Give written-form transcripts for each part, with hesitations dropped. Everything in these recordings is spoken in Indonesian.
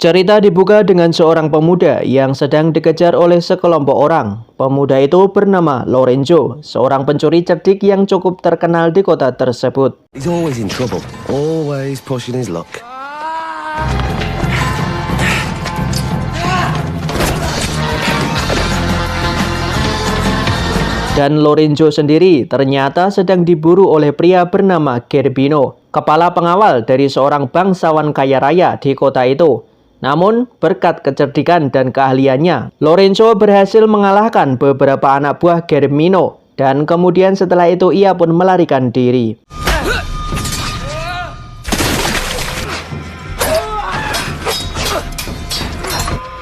Cerita dibuka dengan seorang pemuda yang sedang dikejar oleh sekelompok orang. Pemuda itu bernama Lorenzo, seorang pencuri cerdik yang cukup terkenal di kota tersebut. He's always in trouble, always pushing his luck. Dan Lorenzo sendiri ternyata sedang diburu oleh pria bernama Gerbino, kepala pengawal dari seorang bangsawan kaya raya di kota itu. Namun, berkat kecerdikan dan keahliannya, Lorenzo berhasil mengalahkan beberapa anak buah Gerbino, dan kemudian setelah itu ia pun melarikan diri.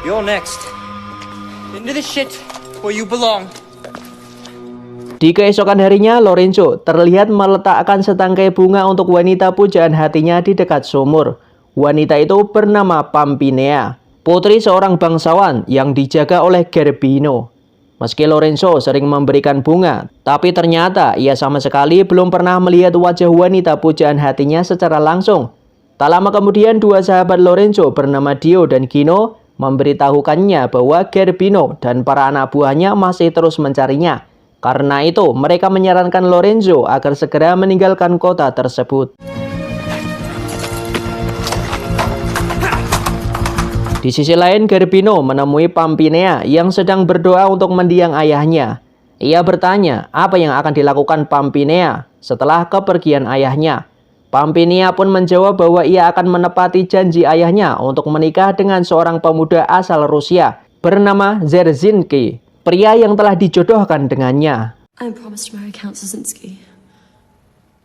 You're next. Into the shit where you belong. Di keesokan harinya, Lorenzo terlihat meletakkan setangkai bunga untuk wanita pujaan hatinya di dekat sumur. Wanita itu bernama Pampinea, putri seorang bangsawan yang dijaga oleh Gerbino. Meski Lorenzo sering memberikan bunga, tapi ternyata ia sama sekali belum pernah melihat wajah wanita pujaan hatinya secara langsung. Tak lama kemudian, dua sahabat Lorenzo bernama Dio dan Gino memberitahukannya bahwa Gerbino dan para anak buahnya masih terus mencarinya. Karena itu, mereka menyarankan Lorenzo agar segera meninggalkan kota tersebut. Di sisi lain, Gerbino menemui Pampinea yang sedang berdoa untuk mendiang ayahnya. Ia bertanya apa yang akan dilakukan Pampinea setelah kepergian ayahnya. Pampinea pun menjawab bahwa ia akan menepati janji ayahnya untuk menikah dengan seorang pemuda asal Rusia bernama Zerzinski, pria yang telah dijodohkan dengannya. I promised to marry Count Zazinski.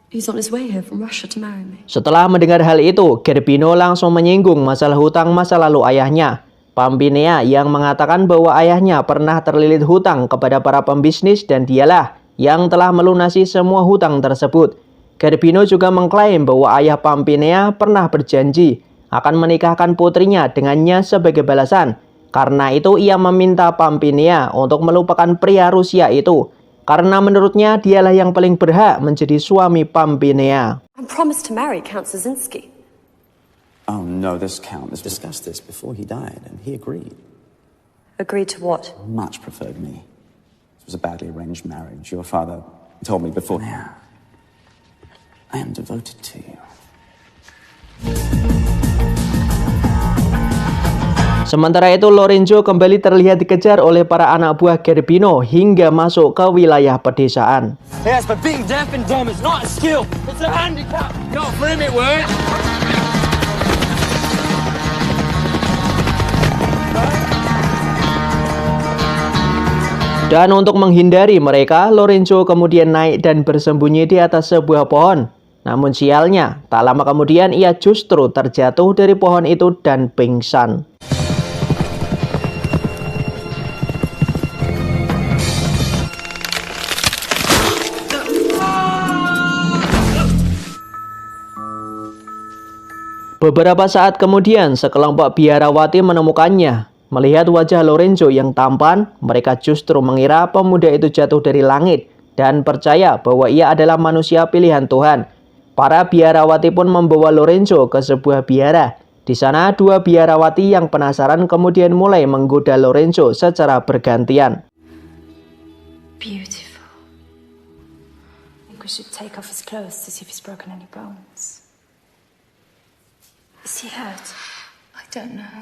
He's on his way here from Russia to marry me. Setelah mendengar hal itu, Gerbino langsung menyinggung masalah hutang masa lalu ayahnya. Pampinea yang mengatakan bahwa ayahnya pernah terlilit hutang kepada para pembisnis dan dialah yang telah melunasi semua hutang tersebut. Gerbino juga mengklaim bahwa ayah Pampinea pernah berjanji akan menikahkan putrinya dengannya sebagai balasan. Karena itu ia meminta Pampinea untuk melupakan pria Rusia itu. Karena menurutnya dialah yang paling berhak menjadi suami Pampinea. I promised to marry Count Zazinski. Oh no, this Count has discussed this before he died, and he agreed. Agreed to what? Much preferred me. It was a badly arranged marriage. Your father told me before. Now, I am devoted to you. Sementara itu, Lorenzo kembali terlihat dikejar oleh para anak buah Gerbino hingga masuk ke wilayah pedesaan. Yes, but being deaf and dumb is not a skill. It's a handicap. Not for him it works. Dan untuk menghindari mereka, Lorenzo kemudian naik dan bersembunyi di atas sebuah pohon. Namun sialnya, tak lama kemudian ia justru terjatuh dari pohon itu dan pingsan. Beberapa saat kemudian, sekelompok biarawati menemukannya. Melihat wajah Lorenzo yang tampan, mereka justru mengira pemuda itu jatuh dari langit dan percaya bahwa ia adalah manusia pilihan Tuhan. Para biarawati pun membawa Lorenzo ke sebuah biara. Di sana, dua biarawati yang penasaran kemudian mulai menggoda Lorenzo secara bergantian. Beautiful. I think we should take off his clothes to see if he's broken any bones. Is he hurt? I don't know.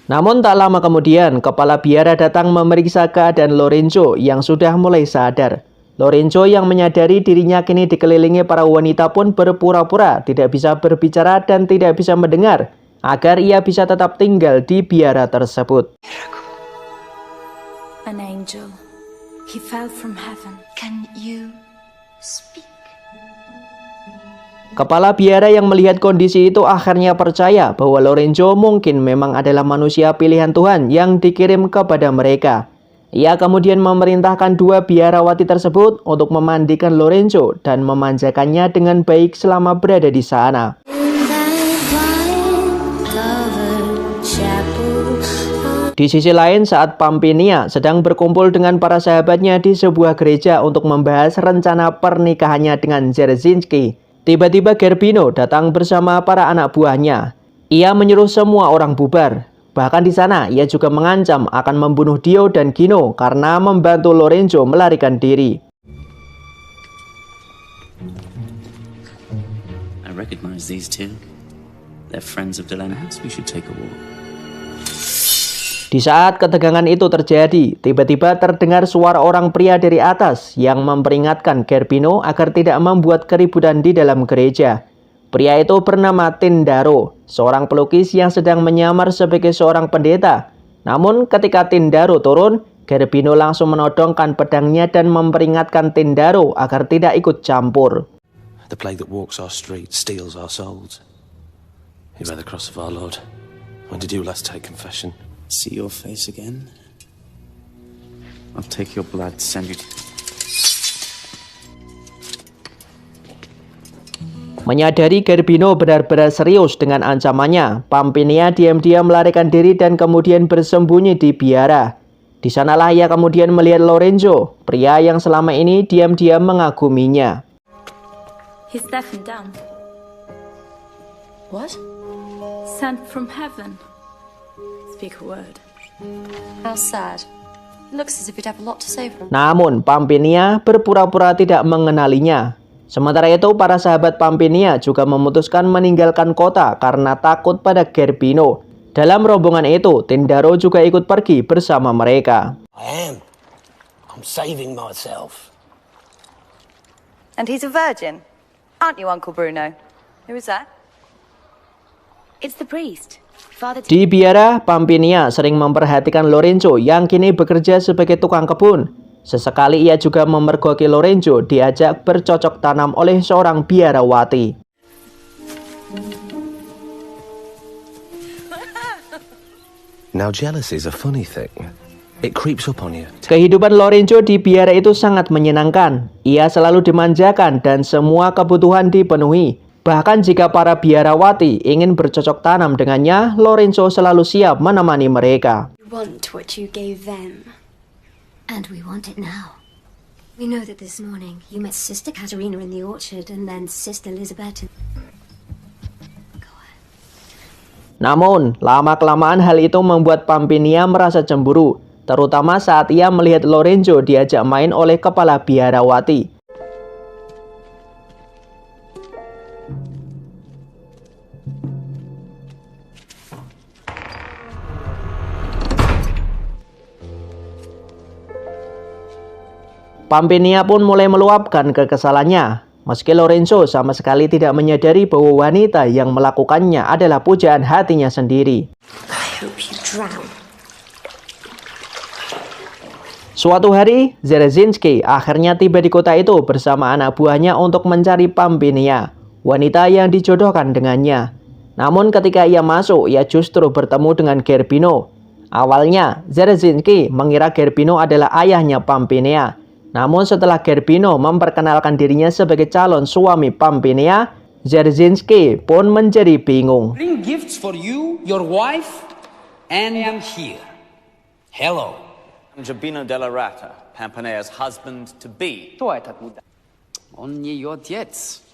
Namun tak lama kemudian, kepala biara datang memeriksa keadaan Lorenzo yang sudah mulai sadar. Lorenzo yang menyadari dirinya kini dikelilingi para wanita pun berpura-pura tidak bisa berbicara dan tidak bisa mendengar, agar ia bisa tetap tinggal di biara tersebut. An angel. He fell from heaven. Can you speak? Kepala biara yang melihat kondisi itu akhirnya percaya bahwa Lorenzo mungkin memang adalah manusia pilihan Tuhan yang dikirim kepada mereka. Ia kemudian memerintahkan dua biarawati tersebut untuk memandikan Lorenzo dan memanjakannya dengan baik selama berada di sana. Di sisi lain, saat Pampinea sedang berkumpul dengan para sahabatnya di sebuah gereja untuk membahas rencana pernikahannya dengan Zerzinski, Tiba-tiba Gerbino datang bersama para anak buahnya. Ia menyuruh semua orang bubar. Bahkan di sana ia juga mengancam akan membunuh Dio dan Gino karena membantu Lorenzo melarikan diri. I recognize these two. They're friends of Delaney. Perhaps we should take a walk. Di saat ketegangan itu terjadi, tiba-tiba terdengar suara orang pria dari atas yang memperingatkan Gerbino agar tidak membuat keributan di dalam gereja. Pria itu bernama Tindaro, seorang pelukis yang sedang menyamar sebagai seorang pendeta. Namun ketika Tindaro turun, Gerbino langsung menodongkan pedangnya dan memperingatkan Tindaro agar tidak ikut campur. The plague that walks our streets steals our souls. You bear the cross of our Lord. When did you last take confession? See your face again? I'll take your blood, send you to... Menyadari Gerbino benar-benar serius dengan ancamannya, Pampinia diam-diam melarikan diri dan kemudian bersembunyi di biara. Di sanalah ia kemudian melihat Lorenzo, pria yang selama ini diam-diam mengaguminya. He's deaf and dumb. What? Sent from heaven. Speak a word. How sad. It looks as if you'd have a lot to say for him. Namun Pampinia berpura-pura tidak mengenalinya. Sementara itu para sahabat Pampinia juga memutuskan meninggalkan kota karena takut pada Gerbino. Dalam rombongan itu, Tindaro juga ikut pergi bersama mereka. I'm saving myself. And he's a virgin. Aren't you, Uncle Bruno? Who is that? It's the priest. Father Di biara, Pampinia sering memperhatikan Lorenzo yang kini bekerja sebagai tukang kebun. Sesekali ia juga memergoki Lorenzo diajak bercocok tanam oleh seorang biarawati. Now jealousy is a funny thing. It creeps up on you. Kehidupan Lorenzo di biara itu sangat menyenangkan. Ia selalu dimanjakan dan semua kebutuhan dipenuhi. Bahkan jika para biarawati ingin bercocok tanam dengannya, Lorenzo selalu siap menemani mereka. We want what you gave them. And we want it now. We know that this morning you met Sister Katerina in the orchard and then Sister Elizabeth. Namun, lama-kelamaan hal itu membuat Pampinia merasa cemburu, terutama saat ia melihat Lorenzo diajak main oleh kepala biarawati. Pampinia pun mulai meluapkan kekesalannya. Meski Lorenzo sama sekali tidak menyadari bahwa wanita yang melakukannya adalah pujaan hatinya sendiri. I hope you drown. Suatu hari, Dzerzhinsky akhirnya tiba di kota itu bersama anak buahnya untuk mencari Pampinia, wanita yang dijodohkan dengannya. Namun ketika ia masuk, ia justru bertemu dengan Gerbino. Awalnya, Dzerzhinsky mengira Gerbino adalah ayahnya Pampinia. Namun setelah Gerbino memperkenalkan dirinya sebagai calon suami Pampinia, Dzerzhinsky pun menjadi bingung. Bring gifts for you, your wife, and I'm here. Hello. I'm Gabino della Rata, Pampinia's husband-to-be. Кто этот мудак? Он не ее отец.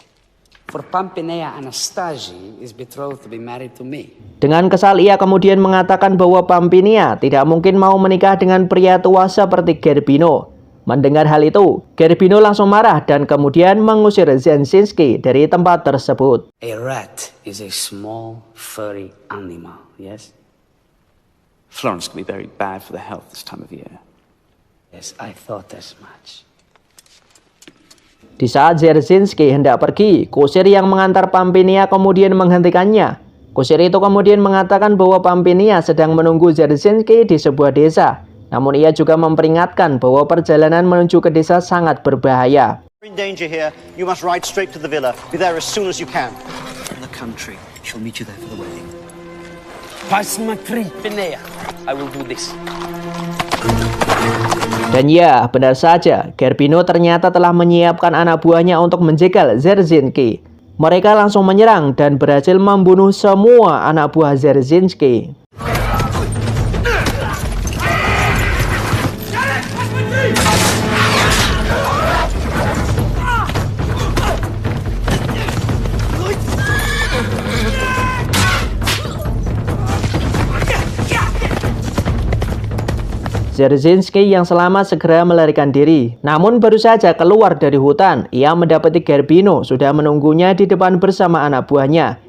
For Pampinea, Anastasia is betrothed to be married to me. Dengan kesal ia kemudian mengatakan bahwa Pampinia tidak mungkin mau menikah dengan pria tua seperti Gerbino. Mendengar hal itu, Gerbino langsung marah dan kemudian mengusir Dzerzhinsky dari tempat tersebut. A rat is a small, furry animal, yes? Florence can be very bad for the health this time of year. Yes, I thought as much. Di saat Dzerzhinsky hendak pergi, kusir yang mengantar Pampinia kemudian menghentikannya. Kusir itu kemudian mengatakan bahwa Pampinia sedang menunggu Dzerzhinsky di sebuah desa. Namun ia juga memperingatkan bahwa perjalanan menuju ke desa sangat berbahaya. In danger here, you must ride straight to the villa. Be there as soon as you can. In the country, she'll meet you there for the wedding. Посмотри, Пинея. I will do this. Dan ya, benar saja, Gerbino ternyata telah menyiapkan anak buahnya untuk menjegal Dzerzhinsky. Mereka langsung menyerang dan berhasil membunuh semua anak buah Dzerzhinsky. Dzerzhinsky yang selamat segera melarikan diri. Namun baru saja keluar dari hutan, ia mendapati Gerbino sudah menunggunya di depan bersama anak buahnya.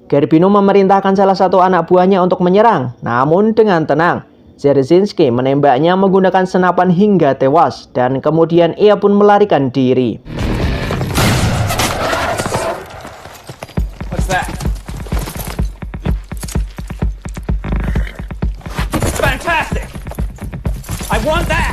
Gerbino memerintahkan salah satu anak buahnya untuk menyerang, namun dengan tenang. Dzerzhinsky menembaknya menggunakan senapan hingga tewas, dan kemudian ia pun melarikan diri. What's that? It's fantastic! I want that!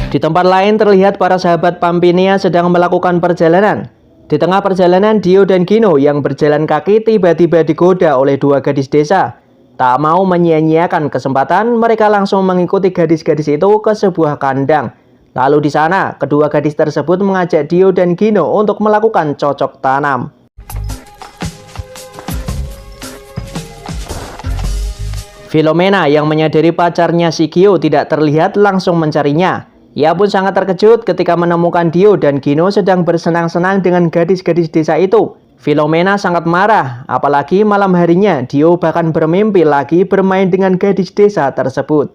Di tempat lain terlihat para sahabat Pampinea sedang melakukan perjalanan. Di tengah perjalanan, Dio dan Gino yang berjalan kaki tiba-tiba digoda oleh dua gadis desa. Tak mau menyia-nyiakan kesempatan, mereka langsung mengikuti gadis-gadis itu ke sebuah kandang. Lalu di sana, kedua gadis tersebut mengajak Dio dan Gino untuk melakukan cocok tanam. Philomena yang menyadari pacarnya si Gio tidak terlihat langsung mencarinya. Ia pun sangat terkejut ketika menemukan Dio dan Gino sedang bersenang-senang dengan gadis-gadis desa itu. Philomena sangat marah, apalagi malam harinya Dio bahkan bermimpi lagi bermain dengan gadis desa tersebut.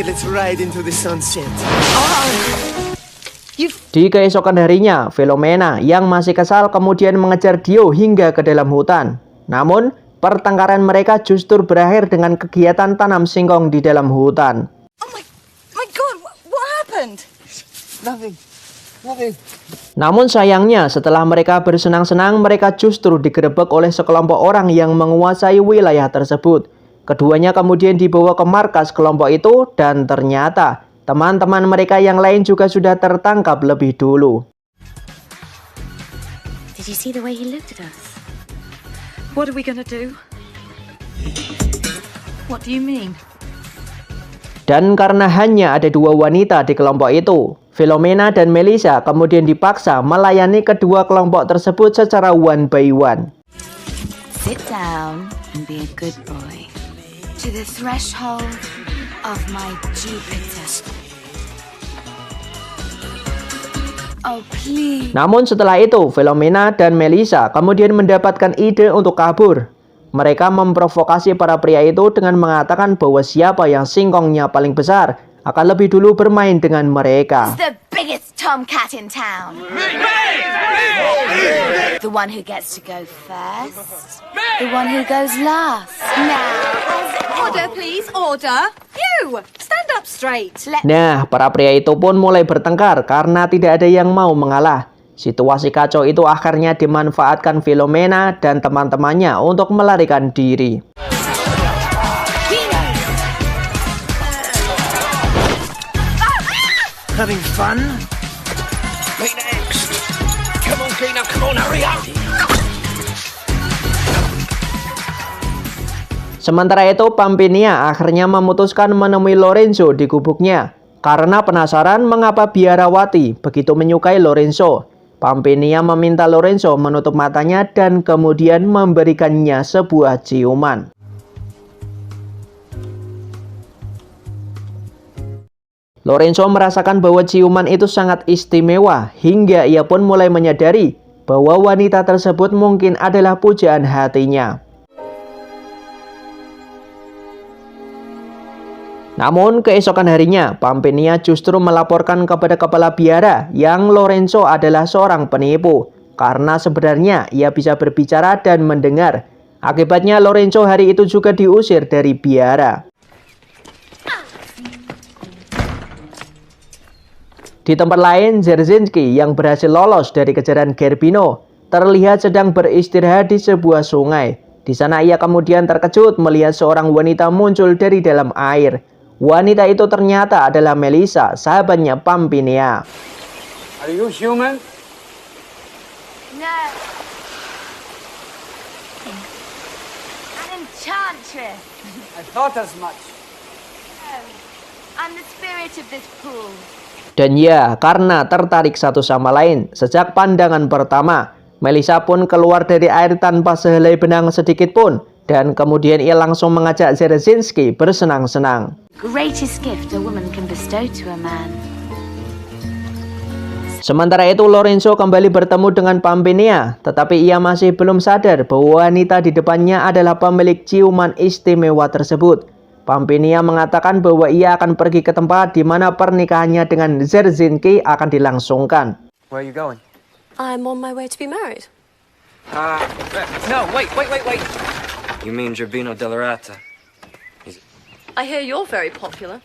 Let's ride into the sunset. Di keesokan harinya, Philomena yang masih kesal kemudian mengejar Dio hingga ke dalam hutan. Namun, pertengkaran mereka justru berakhir dengan kegiatan tanam singkong di dalam hutan. Oh my God, what happened? Nothing. Namun sayangnya, setelah mereka bersenang-senang, mereka justru digerebek oleh sekelompok orang yang menguasai wilayah tersebut. Keduanya kemudian dibawa ke markas kelompok itu dan ternyata teman-teman mereka yang lain juga sudah tertangkap lebih dulu. Did you see the way he looked at us? What are we gonna do? What do you mean? Dan karena hanya ada dua wanita di kelompok itu, Philomena dan Melissa kemudian dipaksa melayani kedua kelompok tersebut secara one by one. Sit down and be a good boy. To the threshold of my Jupiter. Oh, please. Namun setelah itu, Philomena dan Melissa kemudian mendapatkan ide untuk kabur. Mereka memprovokasi para pria itu dengan mengatakan bahwa siapa yang singkongnya paling besar akan lebih dulu bermain dengan mereka. The biggest tomcat in town. The one who gets to go first. The one who goes last. Now, Order, please, order. You, stand up straight. Nah, para pria itu pun mulai bertengkar karena tidak ada yang mau mengalah. Situasi kacau itu akhirnya dimanfaatkan Philomena dan teman-temannya untuk melarikan diri. Having fun? Wait next. Come on, Kina, come on, hurry up. Sementara itu, Pampinea akhirnya memutuskan menemui Lorenzo di gubuknya. Karena penasaran mengapa biarawati begitu menyukai Lorenzo, Pampinea meminta Lorenzo menutup matanya dan kemudian memberikannya sebuah ciuman. Lorenzo merasakan bahwa ciuman itu sangat istimewa hingga ia pun mulai menyadari bahwa wanita tersebut mungkin adalah pujaan hatinya. Namun keesokan harinya, Pampinea justru melaporkan kepada kepala biara yang Lorenzo adalah seorang penipu. Karena sebenarnya ia bisa berbicara dan mendengar. Akibatnya Lorenzo hari itu juga diusir dari biara. Di tempat lain, Dzerzhinsky yang berhasil lolos dari kejaran Gerbino terlihat sedang beristirahat di sebuah sungai. Di sana ia kemudian terkejut melihat seorang wanita muncul dari dalam air. Wanita itu ternyata adalah Melissa, sahabatnya Pampinea. Are you human? No. An enchantress. I thought as much. No. I'm the spirit of this pool. Dan ya, karena tertarik satu sama lain sejak pandangan pertama, Melissa pun keluar dari air tanpa sehelai benang sedikit pun. Dan kemudian ia langsung mengajak Dzerzhinsky bersenang-senang. Greatest gift a woman can bestow to a man. Sementara itu Lorenzo kembali bertemu dengan Pampinea, tetapi ia masih belum sadar bahwa wanita di depannya adalah pemilik ciuman istimewa tersebut. Pampinea mengatakan bahwa ia akan pergi ke tempat di mana pernikahannya dengan Dzerzhinsky akan dilangsungkan. Where are you going? I'm on my way to be married. No, wait. You mean Gerbino Dell'Orata? I hear you're very popular.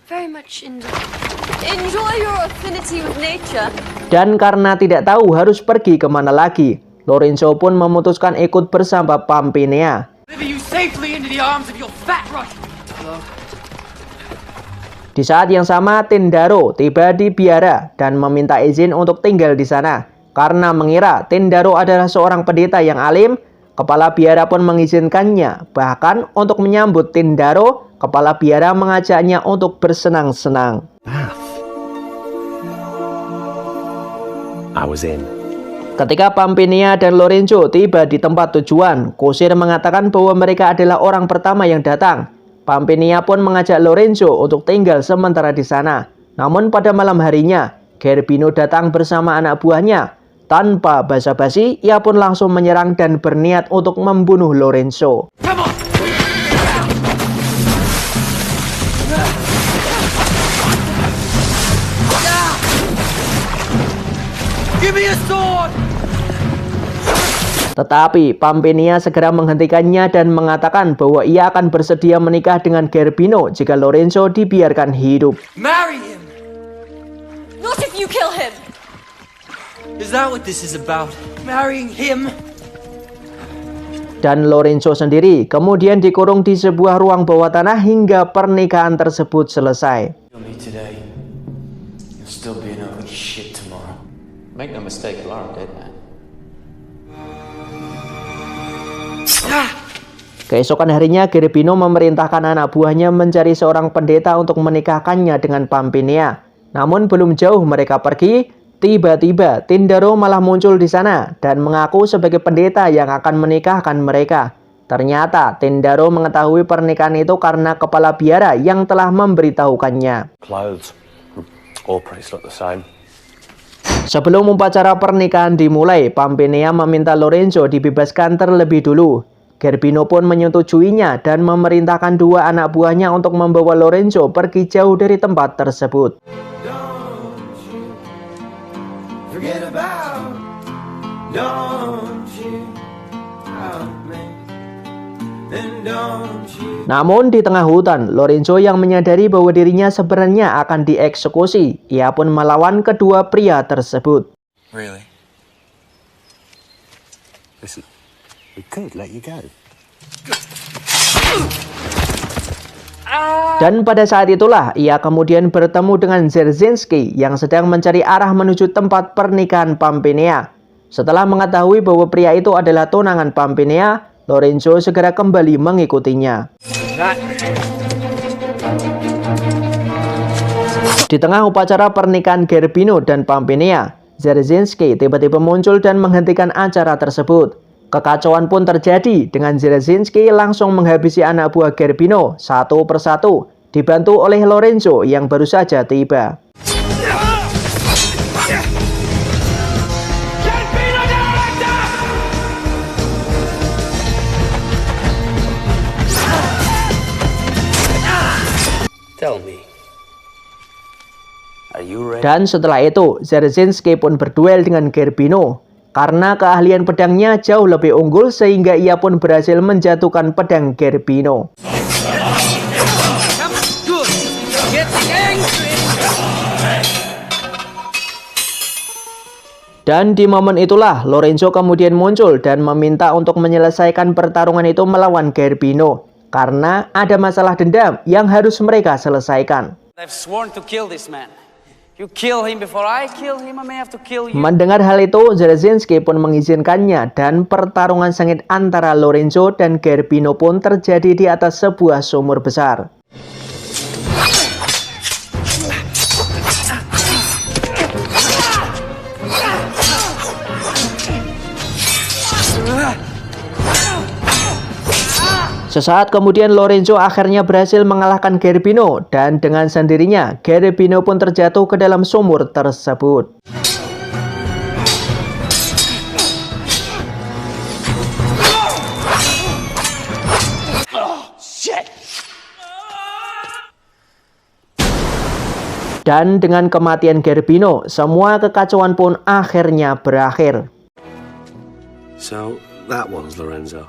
Very much enjoy your affinity with nature. Dan karena tidak tahu harus pergi kemana lagi, Lorenzo pun memutuskan ikut bersama Pampinea. Deliver you safely into the arms of your fat Russian. Di saat yang sama, Tindaro tiba di biara dan meminta izin untuk tinggal di sana. Karena mengira Tindaro adalah seorang pendeta yang alim, kepala biara pun mengizinkannya. Bahkan untuk menyambut Tindaro, kepala biara mengajaknya untuk bersenang-senang. I was in. Ketika Pampinea dan Lorenzo tiba di tempat tujuan, kusir mengatakan bahwa mereka adalah orang pertama yang datang. Pampinea pun mengajak Lorenzo untuk tinggal sementara di sana. Namun pada malam harinya, Gerbino datang bersama anak buahnya. Tanpa basa-basi, ia pun langsung menyerang dan berniat untuk membunuh Lorenzo. Give me a sword! Tetapi Pampinea segera menghentikannya dan mengatakan bahwa ia akan bersedia menikah dengan Gerbino jika Lorenzo dibiarkan hidup. Marry him! Not if you kill him! Is that what this is about? Marrying him? Dan Lorenzo sendiri kemudian dikurung di sebuah ruang bawah tanah hingga pernikahan tersebut selesai. Kill me today. You'll still be an ugly shit tomorrow. Make no mistake, you are a dead man. Keesokan harinya, Gerbino memerintahkan anak buahnya mencari seorang pendeta untuk menikahkannya dengan Pampinea. Namun belum jauh mereka pergi, tiba-tiba Tindaro malah muncul di sana dan mengaku sebagai pendeta yang akan menikahkan mereka. Ternyata Tindaro mengetahui pernikahan itu karena kepala biara yang telah memberitahukannya. Clothes. All priests look the same. Sebelum upacara pernikahan dimulai, Pampinea meminta Lorenzo dibebaskan terlebih dulu. Gerbino pun menyetujuinya dan memerintahkan dua anak buahnya untuk membawa Lorenzo pergi jauh dari tempat tersebut. Namun di tengah hutan, Lorenzo yang menyadari bahwa dirinya sebenarnya akan dieksekusi. Ia pun melawan kedua pria tersebut. Really? Listen, we could let you go. Dan pada saat itulah ia kemudian bertemu dengan Dzerzhinsky yang sedang mencari arah menuju tempat pernikahan Pampinea. Setelah mengetahui bahwa pria itu adalah tunangan Pampinea, Lorenzo segera kembali mengikutinya. Di tengah upacara pernikahan Gerbino dan Pampinea, Dzerzhinsky tiba-tiba muncul dan menghentikan acara tersebut. Kekacauan pun terjadi dengan Dzerzhinsky langsung menghabisi anak buah Gerbino satu persatu, dibantu oleh Lorenzo yang baru saja tiba. Dan setelah itu, Dzerzhinsky pun berduel dengan Gerbino. Karena keahlian pedangnya jauh lebih unggul sehingga ia pun berhasil menjatuhkan pedang Gerbino. Dan di momen itulah Lorenzo kemudian muncul dan meminta untuk menyelesaikan pertarungan itu melawan Gerbino. Karena ada masalah dendam yang harus mereka selesaikan. I've sworn to kill this man. You kill him before I kill him, I may have to kill you. Mendengar hal itu, Dzerzhinsky pun mengizinkannya dan pertarungan sengit antara Lorenzo dan Gerbino pun terjadi di atas sebuah sumur besar. Sesaat kemudian Lorenzo akhirnya berhasil mengalahkan Gerbino dan dengan sendirinya Gerbino pun terjatuh ke dalam sumur tersebut. Dan dengan kematian Gerbino, semua kekacauan pun akhirnya berakhir. So, that one's Lorenzo.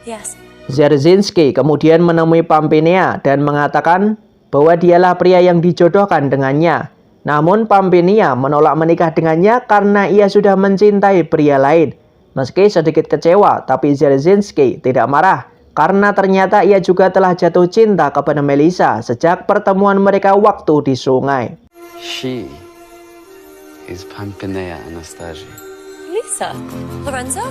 Yes. Dzerzhinsky kemudian menemui Pampinea dan mengatakan bahwa dialah pria yang dijodohkan dengannya. Namun Pampinea menolak menikah dengannya karena ia sudah mencintai pria lain. Meski sedikit kecewa, tapi Dzerzhinsky tidak marah karena ternyata ia juga telah jatuh cinta kepada Melissa sejak pertemuan mereka waktu di sungai. She is Pampinea Anastasia. Lisa? Lorenzo?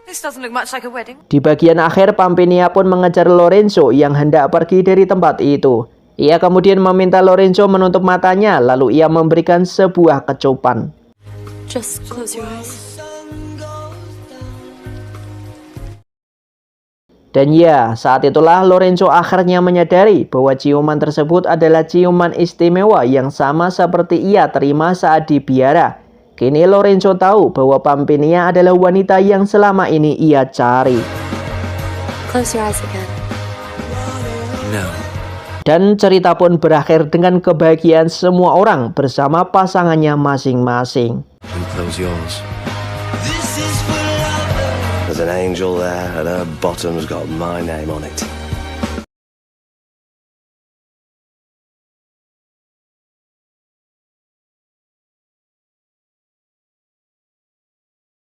This doesn't look much like a wedding. Di bagian akhir, Pampinea pun mengejar Lorenzo yang hendak pergi dari tempat itu. Ia kemudian meminta Lorenzo menutup matanya, lalu ia memberikan sebuah kecupan. Just close your eyes. Dan ya, saat itulah Lorenzo akhirnya menyadari bahwa ciuman tersebut adalah ciuman istimewa yang sama seperti ia terima saat di biara. Kini Lorenzo tahu bahwa Pampinea adalah wanita yang selama ini ia cari. Close your eyes again. No. Dan cerita pun berakhir dengan kebahagiaan semua orang bersama pasangannya masing-masing. And close yours. There's an angel there, and her bottom's got my name on it.